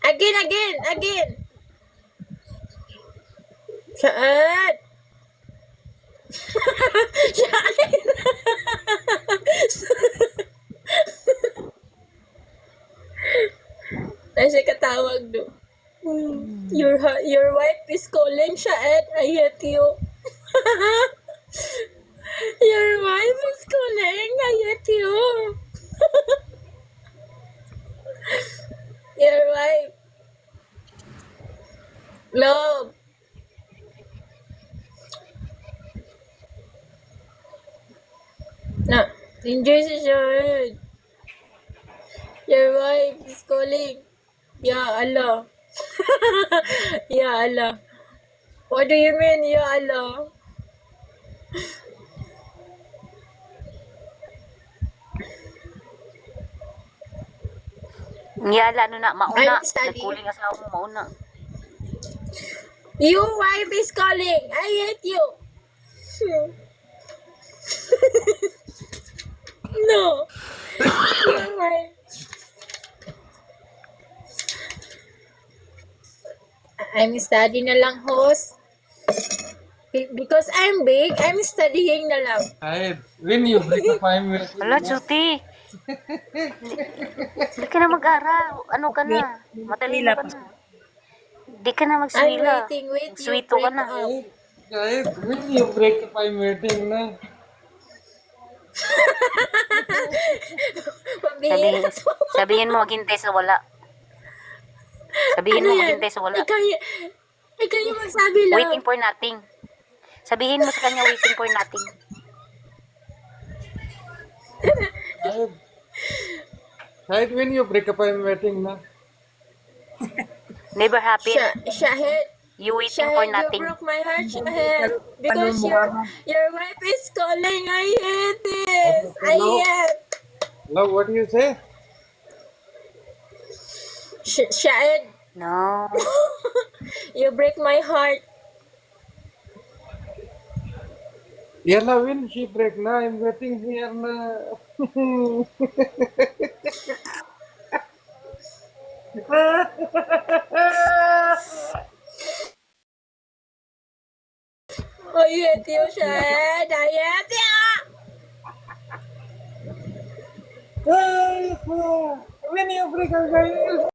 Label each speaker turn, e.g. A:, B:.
A: Again. Shahad. Shahad. Nasa katawag do. Your wife is calling, Shahad. I hate you. Your wife is calling. I hate you. Your wife. Love. Na, enjoy si Shahad. Your wife is calling. Ya Allah. Ya Allah. What do you mean, Ya Allah?
B: Yala, ano na, mauna.
A: I'm studying.
B: Nagkuling asawa mo, mauna.
A: Your wife is calling. I hate you. No. Your wife. I'm studying na lang, host. Because I'm big, I'm studying na lang.
C: Ay, when you break up, I'm with you.
B: Wala, Chuti. Hindi ka na mag-aral. Ano ka na? Matalino ka na. Hindi ka na
A: I'm
B: magswila.
A: waiting, wait. You
B: Sweeto ka
A: break
B: na.
A: up.
C: Guys, when you break up, I'm waiting na.
B: Sabihin, sabihin mo maghintay sa wala. Sabihin
A: Ano
B: mo
A: yan?
B: maghintay sa wala.
A: Ikaw yung magsabi lang.
B: Waiting for nothing. Sabihin mo sa kanya waiting for nothing.
C: Right, when you break up, I'm waiting na.
B: Never happen.
A: Shahid,
B: You waiting for
A: Shahid, you
B: nothing.
A: broke my heart, Shahid. Because your wife is calling. I hate this. I hate.
C: Love, what do you say?
A: Shahid,
B: No.
A: you break my heart.
C: Yalla, when she break na, I'm waiting here na.
A: I hate you, Shahid. I hate you.
C: When you break up, guys.